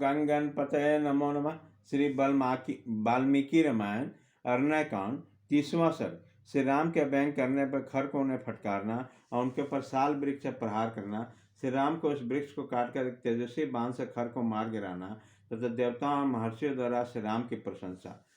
गणपतये नमो नमः। श्री वाल्मीकि रामायण अरण्यकांड 30वां सर्ग। श्री राम के अभ्यंग करने पर खर को उन्हें फटकारना और उनके ऊपर साल वृक्ष से प्रहार करना, श्री राम को उस वृक्ष को काटकर एक तेजस्वी बाण से खर को मार गिराना तथा देवताओं और महर्षियों द्वारा श्री राम की प्रशंसा।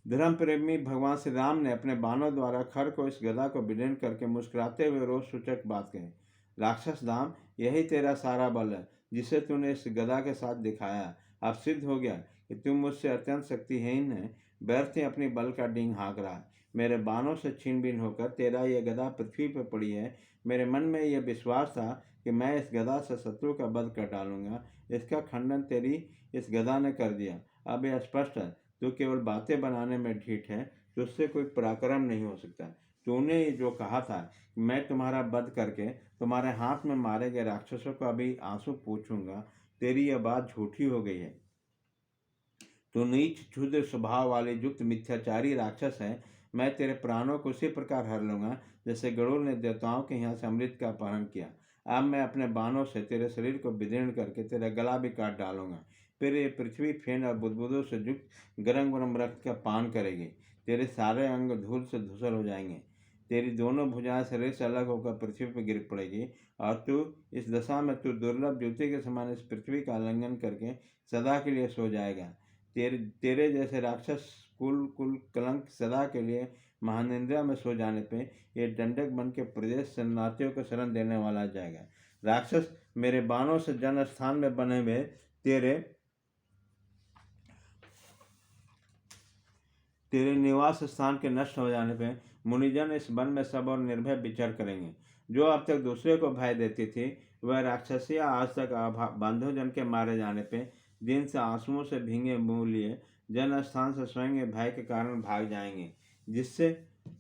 धर्म प्रेमी भगवान श्री राम ने अपने बाणों द्वारा खर को इस गदा को विलीन करके मुस्कुराते हुए रोष सूचक बात कही। राक्षस दाम, यही तेरा सारा बल है जिसे तूने इस गदा के साथ दिखाया। अब सिद्ध हो गया कि तुम मुझसे अत्यंत शक्तिहीन है, व्यर्थ ही अपनी बल का डींग हाँक रहा है। मेरे बाणों से छीन बीन होकर तेरा यह गदा पृथ्वी पर पड़ी है। मेरे मन में यह विश्वास था कि मैं इस गदा से शत्रु का वध कर डालूंगा। इसका खंडन तेरी इस गदा ने कर दिया। अब यह स्पष्ट है तू केवल बातें बनाने में ढीठ है, तुझसे कोई पराक्रम नहीं हो सकता। तूने जो कहा था कि मैं तुम्हारा वध करके तुम्हारे हाथ में मारे गए राक्षसों का भी आंसू पूछूंगा, तेरी यह बात झूठी हो गई है। तू नीच क्षुद्र स्वभाव वाले युक्त मिथ्याचारी राक्षस है। मैं तेरे प्राणों को उसी प्रकार हर लूंगा जैसे गरुड़ ने देवताओं के यहाँ से अमृत का अपहरण किया। अब मैं अपने बाणों से तेरे शरीर को विदीर्ण करके तेरा गला भी काट डालूंगा। फिर ये पृथ्वी फेन और बुदबुदों से युक्त गरम गरम रक्त का पान करेगी। तेरे सारे अंग धूल से धूसर हो जाएंगे। तेरी दोनों भुजाएं शरीर से अलग होकर पृथ्वी पर गिर पड़ेगी और तू इस दशा में तू दुर्लभ ज्योति के समान इस पृथ्वी का उल्लंघन करके सदा के लिए सो जाएगा। तेरे जैसे राक्षस कुल कलंक सदा के लिए महानिंद्रा में सो जाने पे ये दंडक बन के प्रदेश शरणार्थियों को शरण देने वाला जाएगा। राक्षस, मेरे बाणों से जन स्थान में बने हुए तेरे निवास स्थान के नष्ट हो जाने पे मुनिजन इस वन में सब और निर्भय विचर करेंगे। जो अब तक दूसरे को भय देती थी वह राक्षसिया आज तक बंधुजन के मारे जाने पे दिन से आंसुओं से भींगे मुंह लिए जन स्थान से स्वयं भय के कारण भाग जाएंगे।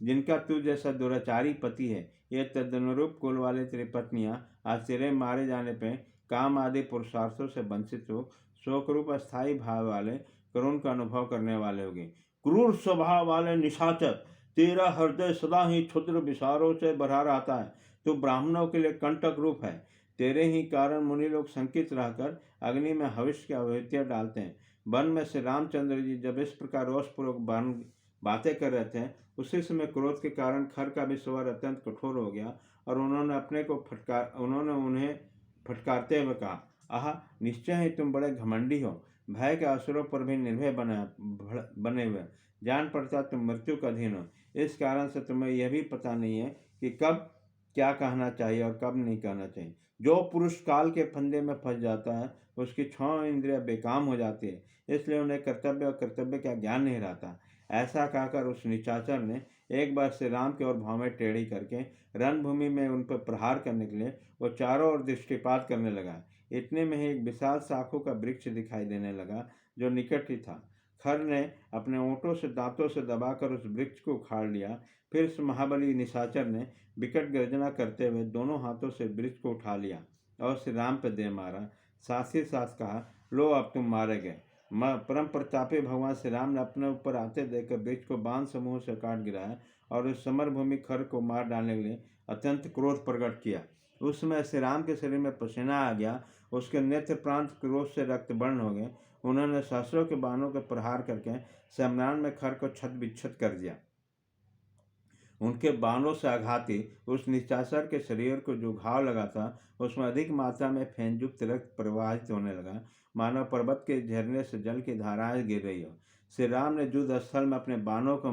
जिनका तू जैसा दुराचारी पति है, ये तदनुरूप कुल वाले तेरी पत्नियां आज तेरे मारे जाने पे काम आदि पुरुषार्थों से वंचित हो शोक रूप अस्थायी भाव वाले करुण का अनुभव करने वाले होंगे। क्रूर स्वभाव वाले निशाचर, तेरा हृदय सदा ही क्षुद्र विचारों से भरा रहता है। तू ब्राह्मणों के लिए कंटक रूप है। तेरे ही कारण मुनि लोग संकित रहकर अग्नि में हविष्य की आहुतियां डालते हैं। वन में श्री रामचंद्र जी जब इस प्रकार रोषपूर्वक बातें कर रहे थे, उसी समय क्रोध के कारण खर का भी स्वर अत्यंत कठोर हो गया और उन्होंने उन्हें फटकारते हुए कहा, आह, निश्चय ही तुम बड़े घमंडी हो। भय के असुरों पर भी निर्भय बने हुए जान पड़ता तुम मृत्यु का अधीन हो। इस कारण से तुम्हें यह भी पता नहीं है कि कब क्या कहना चाहिए और कब नहीं कहना चाहिए। जो पुरुष काल के फंदे में फंस जाता है उसकी 6 इंद्रियां बेकाम हो जाती है, इसलिए उन्हें कर्तव्य और कर्तव्य का ज्ञान नहीं रहता। ऐसा कहकर उस निशाचर ने एक बार श्री राम की ओर भौमें टेढ़ी करके रणभूमि में उन पर प्रहार करने के लिए वो चारों ओर दृष्टिपात करने लगा। इतने में ही एक विशाल शाखों का वृक्ष दिखाई देने लगा जो निकट ही था। खर ने अपने ओंठों से दांतों से दबाकर उस वृक्ष को उखाड़ लिया। फिर उस महाबली निशाचर ने विकट गर्जना करते हुए दोनों हाथों से वृक्ष को उठा लिया और श्री राम पर दे मारा। साथ ही साथ कहा, लो अब तुम मारे गए। परम प्रतापी भगवान श्री राम ने अपने ऊपर आते देखकर वृक्ष को बाण समूह से काट गिराया और उस समरभूमि खर को मार डालने के लिए अत्यंत क्रोध प्रकट किया। उस समय श्री राम के शरीर में पसीना आ गया, उसके नेत्र प्रांत क्रोध से रक्तवर्ण हो गए। उन्होंने सहस्रों के बाणों के प्रहार करके सम्रान में खर को छत विच्छत कर दिया। उनके बाणों से आघाती उस निशाचर के शरीर को जो घाव लगा था उसमें अधिक मात्रा में फेनयुक्त रक्त प्रवाहित होने लगा, मानव पर्वत के झरने से जल की धाराएं गिर रही हो। श्री राम ने युद्ध स्थल में अपने बाणों को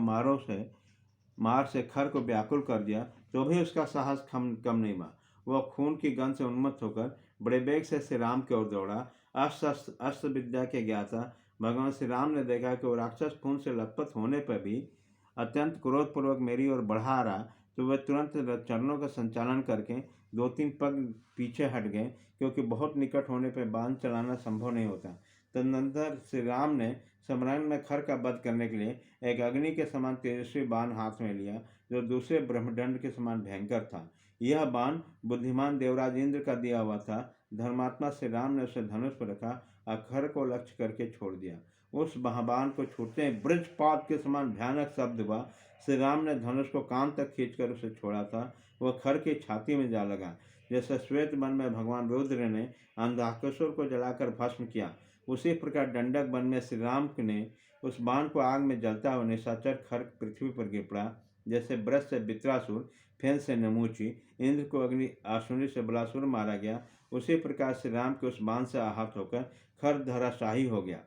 मार से खर को व्याकुल कर दिया, तो भी उसका साहस कम नहीं हुआ। वह खून की गंध से उन्मत्त होकर बड़े वेग से श्री राम की ओर दौड़ा। अस्त्र विद्या के ज्ञाता भगवान श्री राम ने देखा कि वो राक्षस खून से लथपथ होने पर भी अत्यंत क्रोधपूर्वक मेरी ओर बढ़ा रहा, तो वह तुरंत चरणों का संचालन करके 2-3 पग पीछे हट गए, क्योंकि बहुत निकट होने पर बाण चलाना संभव नहीं होता। तदनंतर श्री राम ने सम्रान में खर का वध करने के लिए एक अग्नि के समान तेजस्वी बाण हाथ में लिया जो दूसरे ब्रह्मदंड के समान भयंकर था। यह बाण बुद्धिमान देवराज इंद्र का दिया हुआ था। धर्मात्मा श्री राम ने उसे धनुष पर रखा और खर को लक्ष्य करके छोड़ दिया। उस महाबाण को छूटते ही वज्रपात के समान भयानक शब्द हुआ। श्री राम ने धनुष को कान तक खींचकर उसे छोड़ा था, वह खर की छाती में जा लगा। जैसे श्वेत वन में भगवान रुद्र ने अंधकासुर को जलाकर भस्म किया, उसी प्रकार दंडक वन में श्री राम ने उस बाण को आग में जलता हुआ निशाचर खर्ग पृथ्वी पर गिर पड़ा। जैसे ब्रश से वित्रासुर, फेन से नमूची, इंद्र को अग्नि आसुरी से बलासुर मारा गया, उसी प्रकार श्री राम के उस बाण से आहत होकर खर धराशाही हो गया।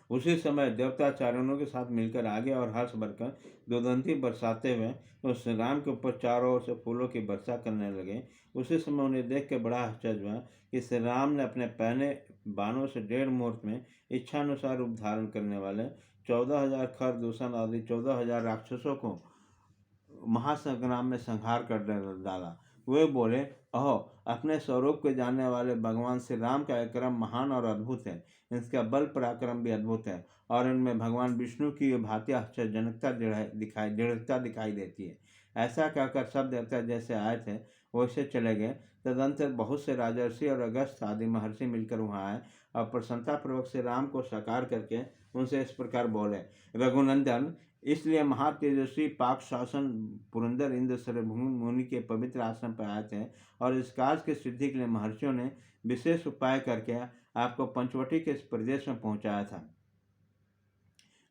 उसी समय देवता चारणों के साथ मिलकर आगे और हर्ष भरकर दोदंती बरसाते हुए उस राम के ऊपर चारों ओर से फूलों की वर्षा करने लगे। उसी समय उन्हें देख के बड़ा आश्चर्य हुआ कि श्री राम ने अपने पहने बाणों से 1.5 मुहूर्त में इच्छानुसार रूप धारण करने वाले 14,000 खर दूषण आदि 14,000 राक्षसों को महासंग्राम में संहार कर डाला। वे बोले, अहो, अपने स्वरूप को जानने वाले भगवान श्री राम का क्रम महान और अद्भुत है। इसका बल पराक्रम भी अद्भुत है और इनमें भगवान विष्णु की भांति आश्चर्यजनकता दृढ़ता दिखाई देती है। ऐसा कहकर सब देवता जैसे आए थे वैसे चले गए। तदंतर बहुत से राजर्षि और अगस्त आदि महर्षि मिलकर वहाँ आए और प्रसन्नतापूर्वक श्री राम को साकार करके उनसे इस प्रकार बोले, रघुनंदन, इसलिए महातेजस्वी पाक शासन पुरंदर इंद्र सर्वभूमि मुनि के पवित्र आश्रम पर आए थे और इस कार्य की सिद्धि के लिए महर्षियों ने विशेष उपाय करके आपको पंचवटी के इस प्रदेश में पहुंचाया था।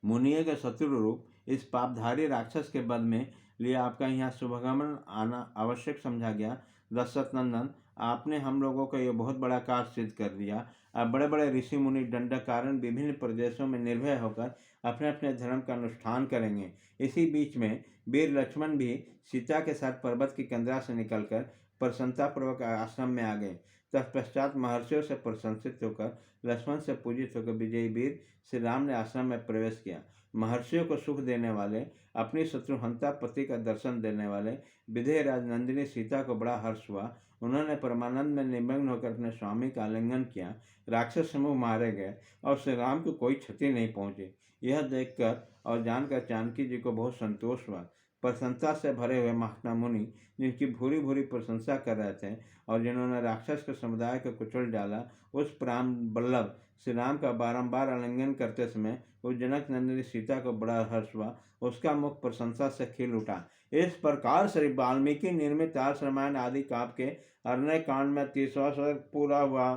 मुनियों के शत्रु रूप इस पापधारी राक्षस के बद में लिए आपका यहाँ शुभगमन आना आवश्यक समझा गया। दशरथ नंदन, आपने हम लोगों को यह बहुत बड़ा कार्य सिद्ध कर दिया। अब बड़े बड़े ऋषि मुनि दंडक कारण विभिन्न प्रदेशों में निर्भय होकर अपने अपने धर्म का अनुष्ठान करेंगे। इसी बीच में वीर लक्ष्मण भी सीता के साथ पर्वत की कंदरा से निकलकर प्रसन्नतापूर्वक आश्रम में आ गए। तत्पश्चात महर्षियों से प्रशंसित होकर लक्ष्मण से पूजित होकर विजयी वीर श्री राम ने आश्रम में प्रवेश किया। महर्षियों को सुख देने वाले, अपनी शत्रुहंता पति का दर्शन देने वाले विधेय राजनंदिनी सीता को बड़ा हर्ष हुआ। उन्होंने परमानंद में निमग्न होकर अपने स्वामी का आलिंगन किया। राक्षस समूह मारे गए और श्री राम को कोई क्षति नहीं पहुंची। यह देखकर और जानकर जानकी जी को बहुत संतोष हुआ। प्रसन्नता से भरे हुए महात्मा मुनि, जिनकी भूरी भूरी प्रशंसा कर रहे थे और जिन्होंने राक्षस के समुदाय को कुचल डाला, उस प्राण बल्लभ श्री राम का बारंबार आलिंगन करते समय उस जनक नंदिनी सीता को बड़ा हर्ष हुआ। उसका मुख प्रशंसा से खिल उठा। इस प्रकार श्री वाल्मीकि निर्मित आर्ष रामायण आदि काव्य के 18 कांड में 30वां सर्ग पूरा हुआ।